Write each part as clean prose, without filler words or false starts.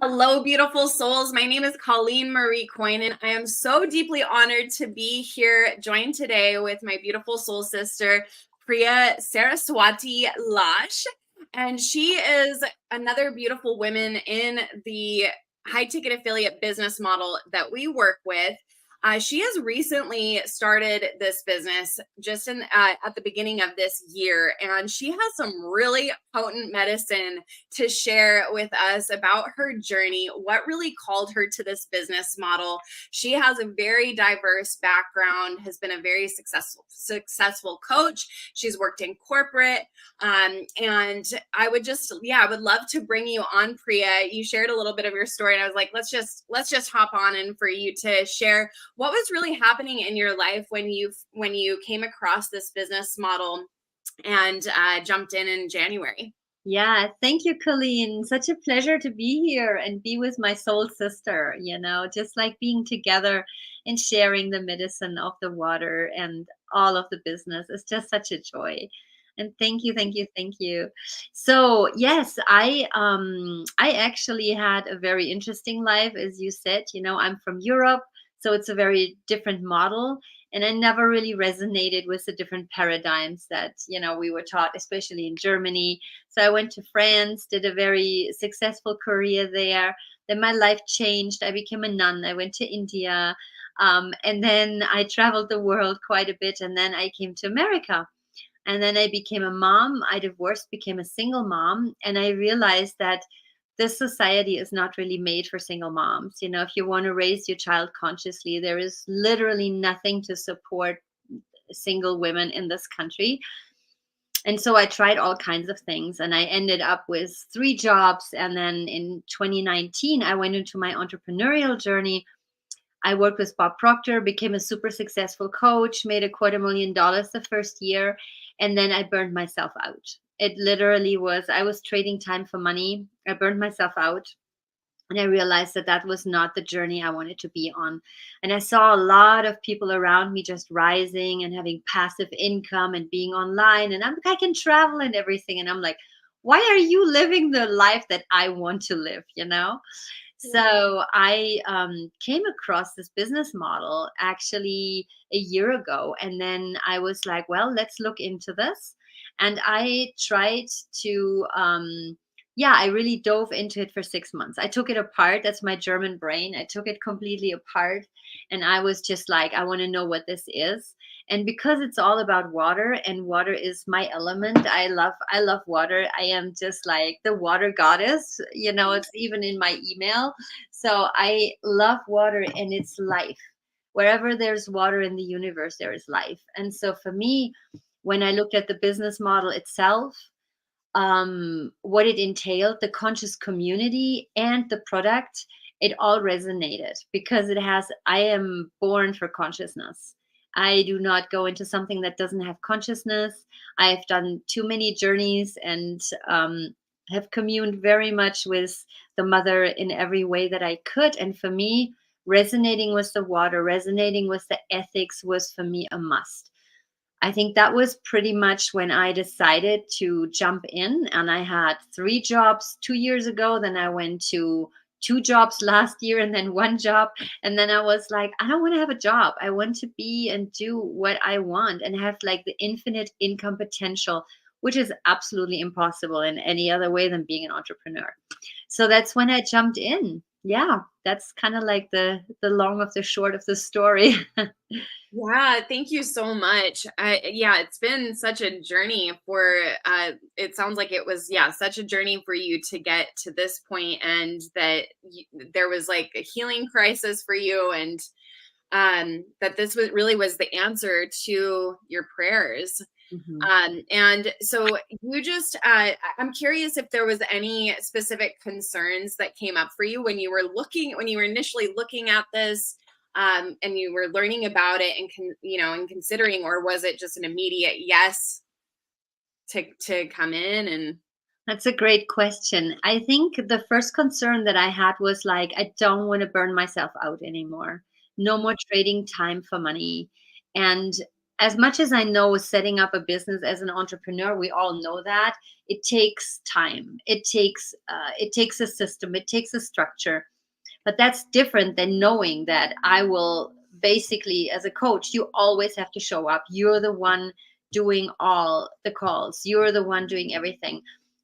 Hello, beautiful souls. My name is Colleen Marie Coyne, and I am so deeply honored to be here, joined today with my beautiful soul sister, Priya Saraswati Lash. And she is another beautiful woman in the high ticket affiliate business model that we work with. She has recently started this business just at the beginning of this year, and she has some really potent medicine to share with us about her journey, what really called her to this business model. She has a very diverse background, has been a very successful coach. She's worked in corporate, and I would love to bring you on, Priya. You shared a little bit of your story, and I was like, let's just hop on and for you to share what was really happening in your life when you came across this business model and jumped in January. Yeah, thank you, Colleen. Such a pleasure to be here and be with my soul sister, just like being together and sharing the medicine of the water and all of the business. It's just such a joy. And thank you, thank you, thank you. So yes, I actually had a very interesting life, as you said. I'm from Europe, so it's a very different model. And I never really resonated with the different paradigms that, we were taught, especially in Germany. So I went to France, did a very successful career there. Then my life changed. I became a nun. I went to India. And then I traveled the world quite a bit. And then I came to America. And then I became a mom. I divorced, became a single mom. And I realized that this society is not really made for single moms. If you want to raise your child consciously, there is literally nothing to support single women in this country. And so I tried all kinds of things, and I ended up with 3 jobs. And then in 2019, I went into my entrepreneurial journey. I worked with Bob Proctor, became a super successful coach, made $250,000 the first year, and then I burned myself out. It literally was, I was trading time for money. I burned myself out. And I realized that that was not the journey I wanted to be on. And I saw a lot of people around me just rising and having passive income and being online. And I'm like, I can travel and everything. And I'm like, why are you living the life that I want to live? So I came across this business model actually a year ago. And then I was like, well, let's look into this. And I tried to, I really dove into it for 6 months. I took it apart. That's my German brain. I took it completely apart. And I was just like, I want to know what this is. And because it's all about water, and water is my element, I love water. I am just like the water goddess. It's even in my email. So I love water, and it's life. Wherever there's water in the universe, there is life. And so for me, when I looked at the business model itself, what it entailed, the conscious community and the product, it all resonated because I am born for consciousness. I do not go into something that doesn't have consciousness. I've done too many journeys and have communed very much with the mother in every way that I could. And for me, resonating with the water, resonating with the ethics was for me a must. I think that was pretty much when I decided to jump in. And I had 3 jobs 2 years ago. Then I went to 2 jobs last year and then 1 job. And then I was like, I don't want to have a job. I want to be and do what I want and have like the infinite income potential, which is absolutely impossible in any other way than being an entrepreneur. So that's when I jumped in. Yeah, that's kind of like the long of the short of the story. Yeah, thank you so much. It's been such a journey it sounds like it was, such a journey for you to get to this point, and that there was like a healing crisis for you, and that this was the answer to your prayers. Mhm. And so I'm curious if there was any specific concerns that came up for you when you were initially looking at this, and you were learning about it and considering, or was it just an immediate yes to come in and. That's a great question. I think the first concern that I had was like, I don't want to burn myself out anymore. No more trading time for money. And as much as I know setting up a business as an entrepreneur, we all know that it takes time. It takes a system. It takes a structure. But that's different than knowing that I will basically, as a coach, you always have to show up. You're the one doing all the calls. You're the one doing everything.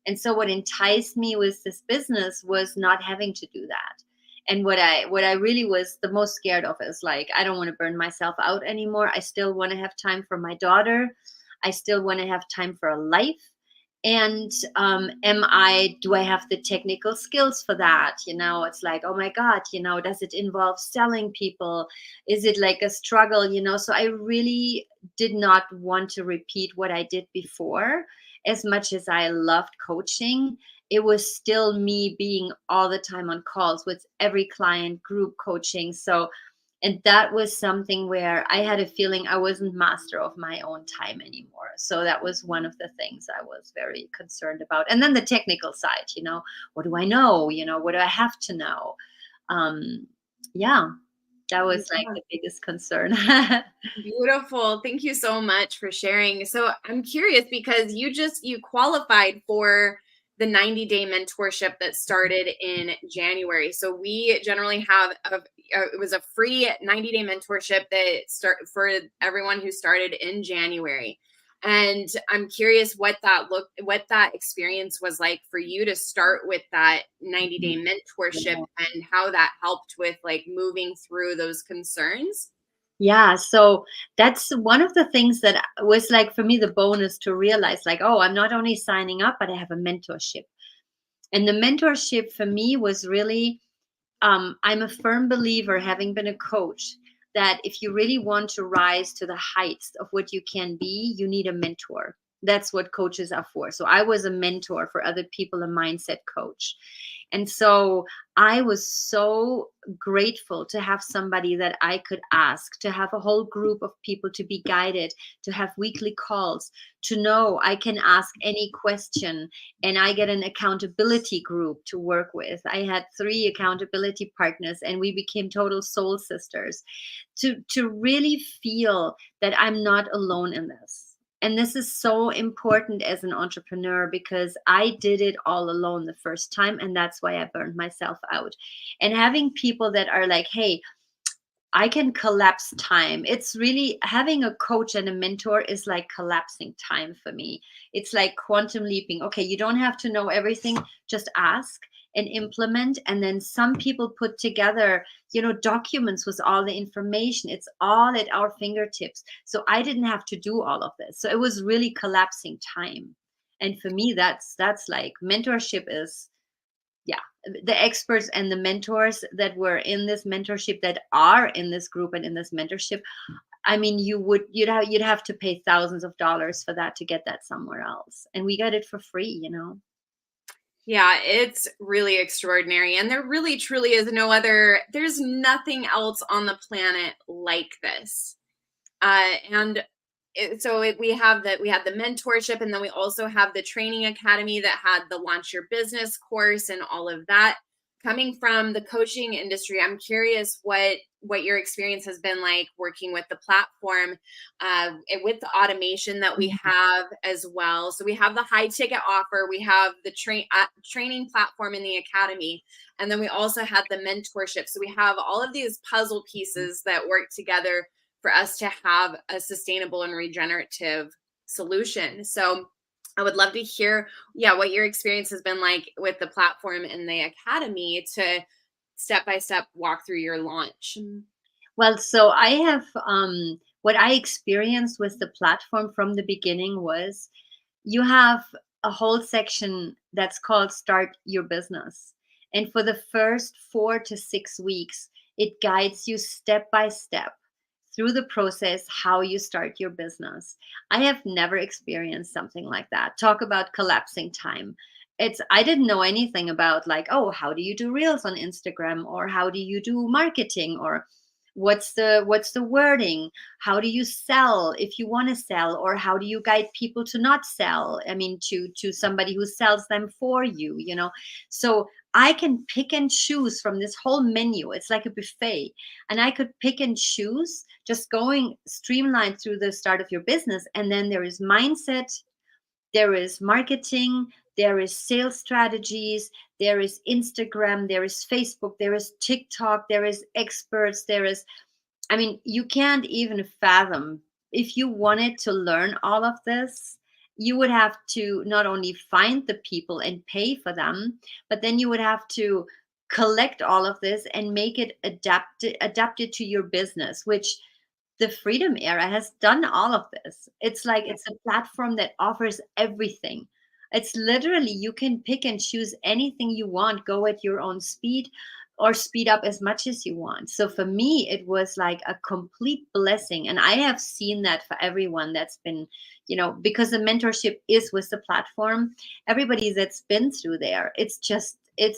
And so what enticed me with this business was not having to do that. And what I really was the most scared of is like, I don't want to burn myself out anymore. I still want to have time for my daughter. I still want to have time for a life. And do I have the technical skills for that? It's like, oh my God, does it involve selling people? Is it like a struggle? So I really did not want to repeat what I did before. As much as I loved coaching, it was still me being all the time on calls with every client, group coaching. So, and that was something where I had a feeling I wasn't master of my own time anymore. So that was one of the things I was very concerned about. And then the technical side, what do I know? What do I have to know? Yeah, that was like the biggest concern. Beautiful. Thank you so much for sharing. So I'm curious because you qualified for the 90-day mentorship that started in January. So we generally have it was a free 90-day mentorship that start for everyone who started in January. And I'm curious what that experience was like for you to start with that 90-day mentorship and how that helped with like moving through those concerns. Yeah, so that's one of the things that was like for me the bonus to realize like, oh, I'm not only signing up, but I have a mentorship. And the mentorship for me was really, I'm a firm believer, having been a coach, that if you really want to rise to the heights of what you can be, you need a mentor. That's what coaches are for. So I was a mentor for other people, a mindset coach. And so I was so grateful to have somebody that I could ask, to have a whole group of people to be guided, to have weekly calls, to know I can ask any question and I get an accountability group to work with. I had 3 accountability partners and we became total soul sisters to really feel that I'm not alone in this. And this is so important as an entrepreneur because I did it all alone the first time. And that's why I burned myself out. And having people that are like, hey, I can collapse time. It's really having a coach and a mentor is like collapsing time for me. It's like quantum leaping. Okay, you don't have to know everything, just ask and implement. And then some people put together, documents with all the information. It's all at our fingertips. So I didn't have to do all of this. So it was really collapsing time. And for me, that's like mentorship is, yeah, the experts and the mentors that were in this mentorship, that are in this group and in this mentorship. I mean, you'd have to pay thousands of dollars for that to get that somewhere else. And we got it for free. Yeah, it's really extraordinary. And there really truly is there's nothing else on the planet like this. We had the mentorship, and then we also have the training academy that had the Launch Your Business course and all of that. Coming from the coaching industry, I'm curious what your experience has been like working with the platform, with the automation that we have as well. So we have the high ticket offer, we have the training platform in the academy, and then we also had the mentorship. So we have all of these puzzle pieces that work together for us to have a sustainable and regenerative solution. So I would love to hear, what your experience has been like with the platform and the academy to step by step walk through your launch. Well, so I have, what I experienced with the platform from the beginning was you have a whole section that's called Start Your Business. And for the first 4 to 6 weeks, it guides you step by step through the process how you start your business. I have never experienced something like that. Talk about collapsing time. I didn't know anything about like, oh, how do you do reels on Instagram, or how do you do marketing, or what's the wording, how do you sell if you want to sell, or how do you guide people to not sell, I mean to somebody who sells them for you. So I can pick and choose from this whole menu. It's like a buffet. And I could pick and choose, just going streamlined through the start of your business. And then there is mindset, there is marketing, there is sales strategies, there is Instagram, there is Facebook, there is TikTok, there is experts, there is, I mean, you can't even fathom. If you wanted to learn all of this, you would have to not only find the people and pay for them, but then you would have to collect all of this and make it adapted to your business, which the Freedom Era has done all of this. It's like it's a platform that offers everything. It's literally you can pick and choose anything you want, go at your own speed or speed up as much as you want. So for me, it was like a complete blessing. And I have seen that for everyone that's been, because the mentorship is with the platform, everybody that's been through there, it's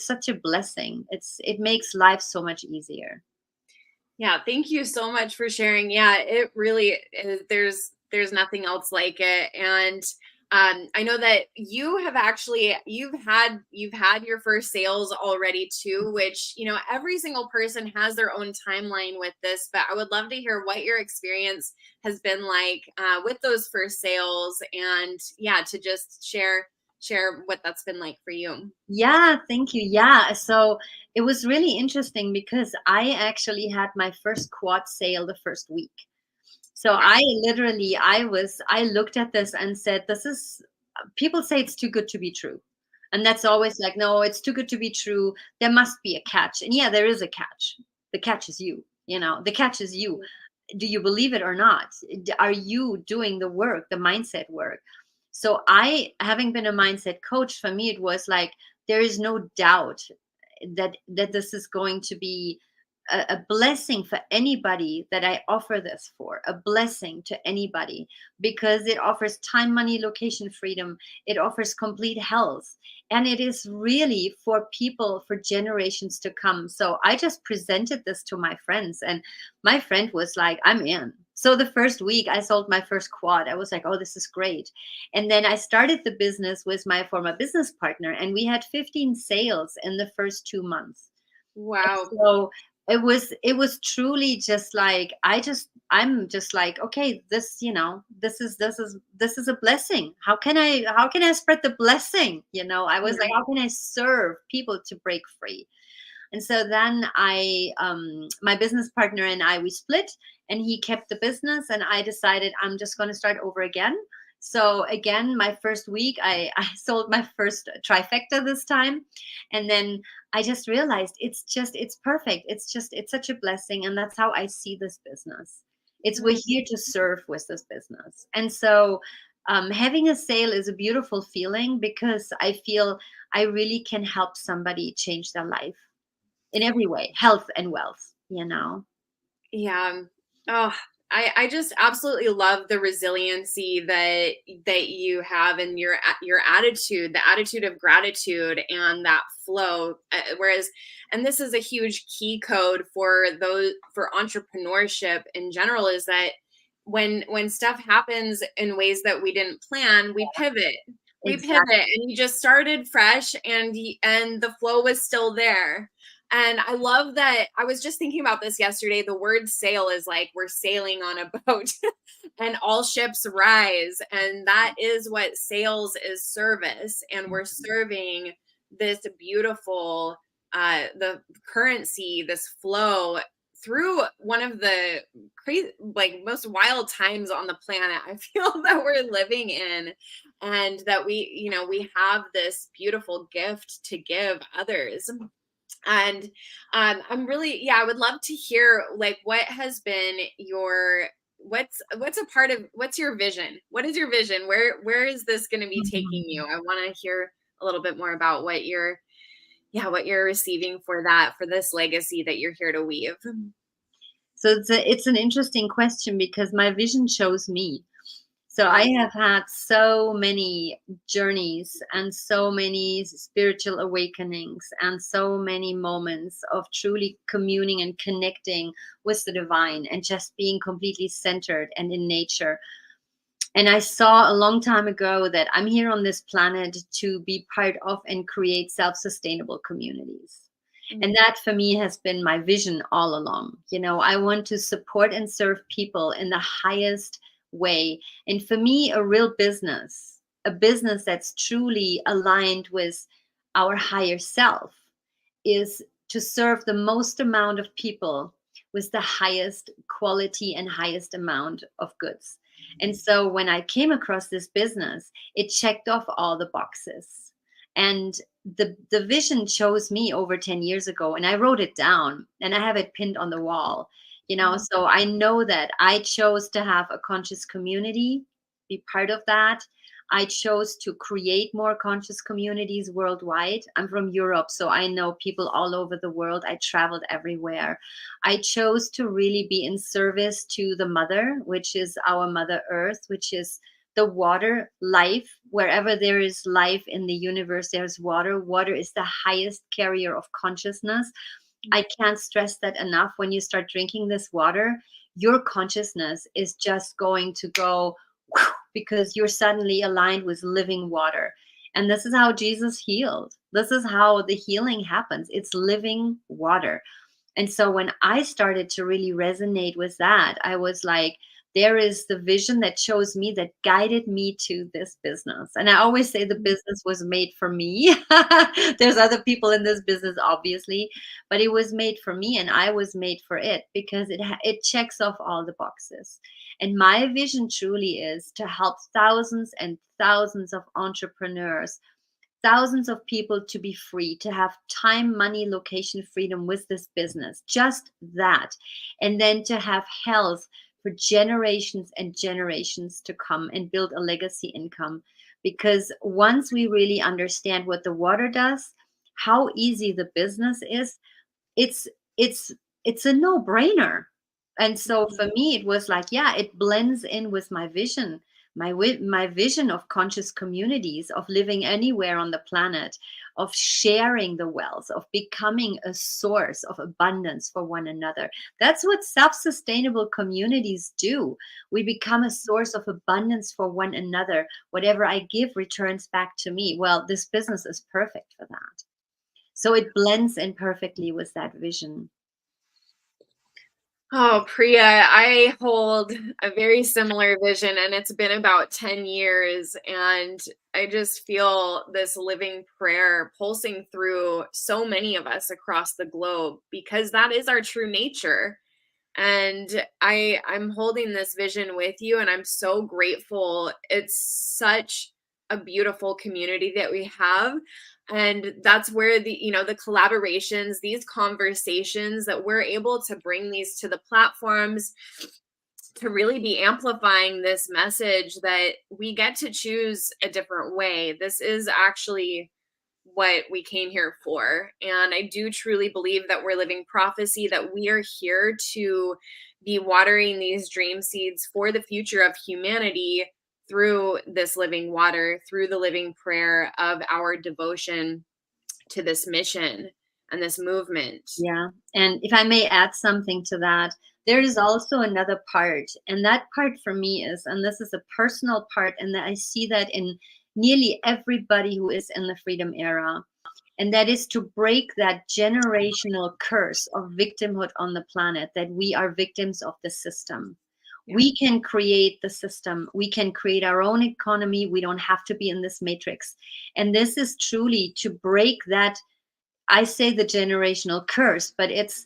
such a blessing. It makes life so much easier. Yeah, thank you so much for sharing. Yeah, it really is, there's nothing else like it. And I know that you've had your first sales already too, which every single person has their own timeline with this. But I would love to hear what your experience has been like with those first sales, and yeah, to just share what that's been like for you. Yeah, thank you. Yeah, so it was really interesting because I actually had my first quad sale the first week. So I looked at this and said, people say it's too good to be true. And that's always like, no, it's too good to be true. There must be a catch. And yeah, there is a catch. The catch is you, the catch is you. Do you believe it or not? Are you doing the work, the mindset work? So having been a mindset coach, for me, it was like, there is no doubt that this is going to be a blessing for anybody that I offer this for, a blessing to anybody, because it offers time, money, location freedom. It offers complete health. And it is really for people for generations to come. So I just presented this to my friends, and my friend was like, I'm in. So the first week I sold my first quad. I was like, oh, this is great. And then I started the business with my former business partner, and we had 15 sales in the first 2 months. Wow. So it was truly just like, I'm just like, okay, this is a blessing. How can I spread the blessing? I was like, how can I serve people to break free? And so then my business partner and we split, and he kept the business, and I decided I'm just going to start over again. So again, my first week, I sold my first trifecta this time. And then I just realized it's perfect. It's such a blessing. And that's how I see this business. We're here to serve with this business. And so having a sale is a beautiful feeling, because I feel I really can help somebody change their life in every way, health and wealth. Yeah. Oh, I just absolutely love the resiliency that you have, and your attitude, the attitude of gratitude and that flow. Whereas, and this is a huge key code for entrepreneurship in general, is that when stuff happens in ways that we didn't plan, we pivot. We pivot, Exactly. and you just started fresh, and the flow was still there. And I love that. I was just thinking about this yesterday. The word sail is like we're sailing on a boat and all ships rise. And that is what sales is, service. And we're serving this beautiful, the currency, this flow through one of the crazy, like most wild times on the planet, I feel that we're living in. And that we have this beautiful gift to give others. And I'm really, yeah, I would love to hear like what has been your what's a part of what's your vision? What is your vision? Where is this going to be taking you? I want to hear a little bit more about what you're receiving for this legacy that you're here to weave. So it's an interesting question, because my vision shows me. So I have had so many journeys and so many spiritual awakenings and so many moments of truly communing and connecting with the divine and just being completely centered and in nature. And I saw a long time ago that I'm here on this planet to be part of and create self-sustainable communities. And that for me has been my vision all along. I want to support and serve people in the highest way. And for me, a business that's truly aligned with our higher self, is to serve the most amount of people with the highest quality and highest amount of goods. And so when I came across this business, it checked off all the boxes. And the vision chose me over 10 years ago, and I wrote it down and I have it pinned on the wall. So I know that I chose to have a conscious community, be part of that. I chose to create more conscious communities worldwide. I'm from Europe, so I know people all over the world. I traveled everywhere. I chose to really be in service to the mother, which is our Mother Earth, which is the water, life. Wherever there is life in the universe, there's water. Water is the highest carrier of consciousness. I can't stress that enough. When you start drinking this water, your consciousness is just going to go because you're suddenly aligned with living water. And this is how Jesus healed. This is how the healing happens. It's living water. And so when I started to really resonate with that, I was like, there is the vision that chose me, that guided me to this business. And I always say the business was made for me. There's other people in this business, obviously, but it was made for me and I was made for it because it checks off all the boxes. And my vision truly is to help thousands and thousands of entrepreneurs, thousands of people to be free, to have time, money, location freedom with this business, just that. And then to have health for generations and generations to come and build a legacy income. Because once we really understand what the water does, how easy the business is, it's it's it's a no-brainer. And so for me, it was like, yeah, it blends in with my vision, my vision of conscious communities, of living anywhere on the planet, of sharing the wealth, of becoming a source of abundance for one another. That's what self-sustainable communities do. We become a source of abundance for one another. Whatever I give returns back to me. Well, this business is perfect for that. So it blends in perfectly with that vision. Oh, Priya, I hold a very similar vision, and it's been about 10 years. And I just feel this living prayer pulsing through so many of us across the globe, because that is our true nature. And I'm holding this vision with you, and I'm so grateful. It's such a beautiful community that we have. And that's where the collaborations, these conversations, that we're able to bring these to the platforms to really be amplifying this message that we get to choose a different way. This is actually what we came here for. And I do truly believe that we're living prophecy, that we are here to be watering these dream seeds for the future of humanity through this living water, through the living prayer of our devotion to this mission and this movement. Yeah. And if I may add something to that, there is also another part. And that part for me is, and this is a personal part, and that I see that in nearly everybody who is in the freedom era. And that is to break that generational curse of victimhood on the planet, that we are victims of the system. We can create the system. We can create our own economy. We don't have to be in this matrix. And this is truly to break that, I say the generational curse, but it's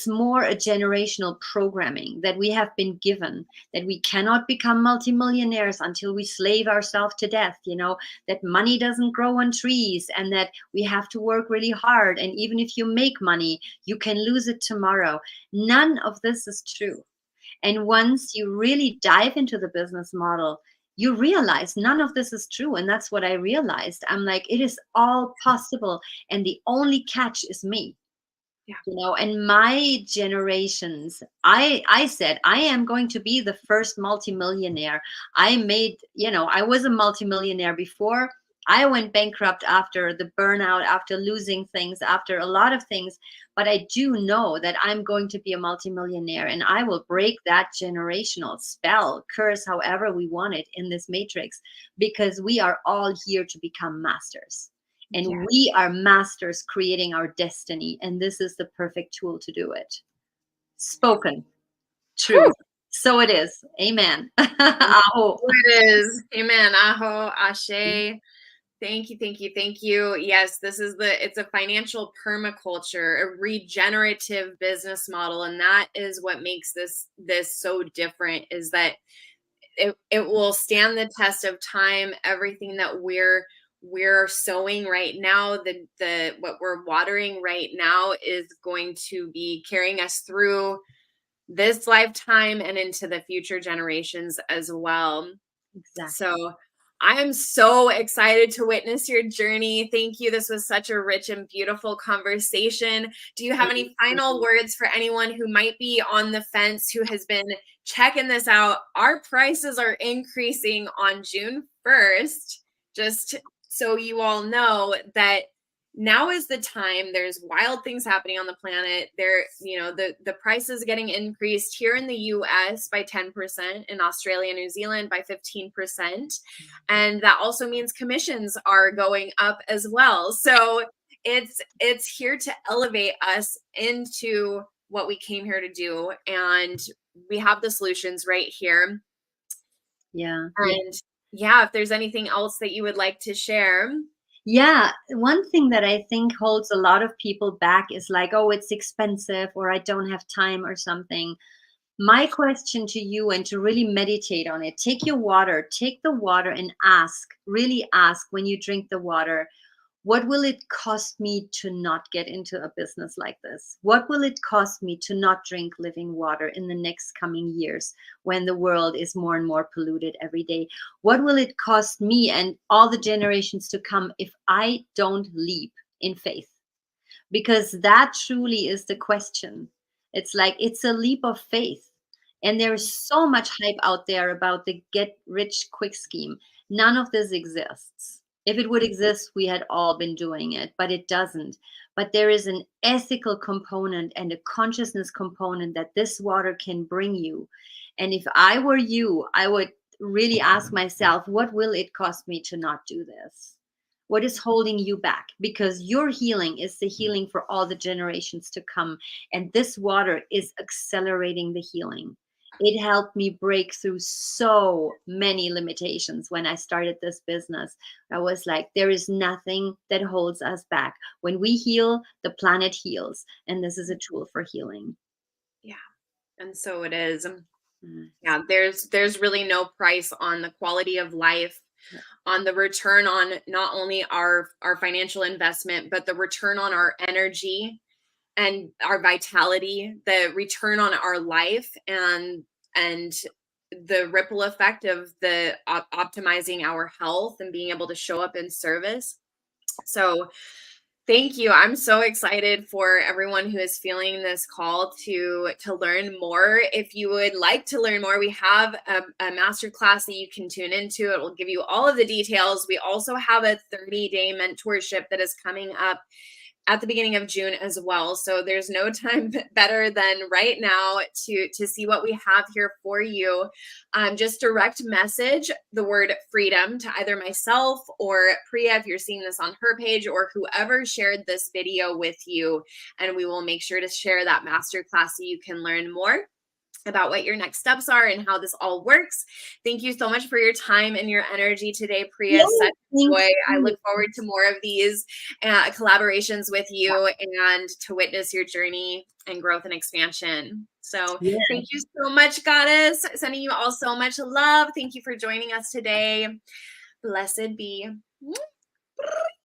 more a generational programming that we have been given, that we cannot become multimillionaires until we slave ourselves to death, that money doesn't grow on trees, and that we have to work really hard. And even if you make money, you can lose it tomorrow. None of this is true. And once you really dive into the business model, you realize none of this is true. And that's what I realized. I'm like, it is all possible. And the only catch is me. Yeah. And my generations, I said, I am going to be the first multimillionaire. I was a multimillionaire before. I went bankrupt after the burnout, after losing things, after a lot of things. But I do know that I'm going to be a multimillionaire, and I will break that generational spell, curse, however we want it in this matrix, because we are all here to become masters. And Yeah. we are masters creating our destiny. And this is the perfect tool to do it. Spoken truth. So it is. Amen. Aho. It is. Amen. Aho, ashe. Thank you, thank you, thank you. Yes, it's a financial permaculture, a regenerative business model. And that is what makes this so different, is that it will stand the test of time. Everything that we're sowing right now, the what we're watering right now is going to be carrying us through this lifetime and into the future generations as well. Exactly. So I am so excited to witness your journey. Thank you. This was such a rich and beautiful conversation. Do you have any final words for anyone who might be on the fence, who has been checking this out? Our prices are increasing on June 1st, just so you all know that now is the time. There's wild things happening on the planet. The price is getting increased here in the US by 10%, in Australia and New Zealand by 15%. And that also means commissions are going up as well. So it's here to elevate us into what we came here to do. And we have the solutions right here. Yeah. And yeah, if there's anything else that you would like to share. Yeah, one thing that I think holds a lot of people back is like, oh, it's expensive, or I don't have time, or something. My question to you, and to really meditate on it, take the water and really ask when you drink the water, what will it cost me to not get into a business like this? What will it cost me to not drink living water in the next coming years, when the world is more and more polluted every day? What will it cost me and all the generations to come if I don't leap in faith? Because that truly is the question. It's like, it's a leap of faith. And there's so much hype out there about the get rich quick scheme. None of this exists. If it would exist, we had all been doing it, but it doesn't. But there is an ethical component and a consciousness component that this water can bring you. And if I were you, I would really ask myself, what will it cost me to not do this? What is holding you back? Because your healing is the healing for all the generations to come. And this water is accelerating the healing. It helped me break through so many limitations when I started this business. I was like, there is nothing that holds us back. When we heal, the planet heals. And this is a tool for healing. Yeah. And so it is. Mm. Yeah, there's really no price on the quality of life, on the return on not only our financial investment, but the return on our energy and our vitality, the return on our life, and the ripple effect of the optimizing our health and being able to show up in service. So thank you. I'm so excited for everyone who is feeling this call to learn more. If you would like to learn more, we have a masterclass that you can tune into. It will give you all of the details. We also have a 30-day mentorship that is coming up at the beginning of June as well. So there's no time better than right now to see what we have here for you. Just direct message the word freedom to either myself or Priya, if you're seeing this on her page, or whoever shared this video with you. And we will make sure to share that masterclass so you can learn more about what your next steps are and how this all works. Thank you so much for your time and your energy today, Priya. Such joy. I look forward to more of these collaborations with you and to witness your journey and growth and expansion. So thank you so much, Goddess. Sending you all so much love. Thank you for joining us today. Blessed be.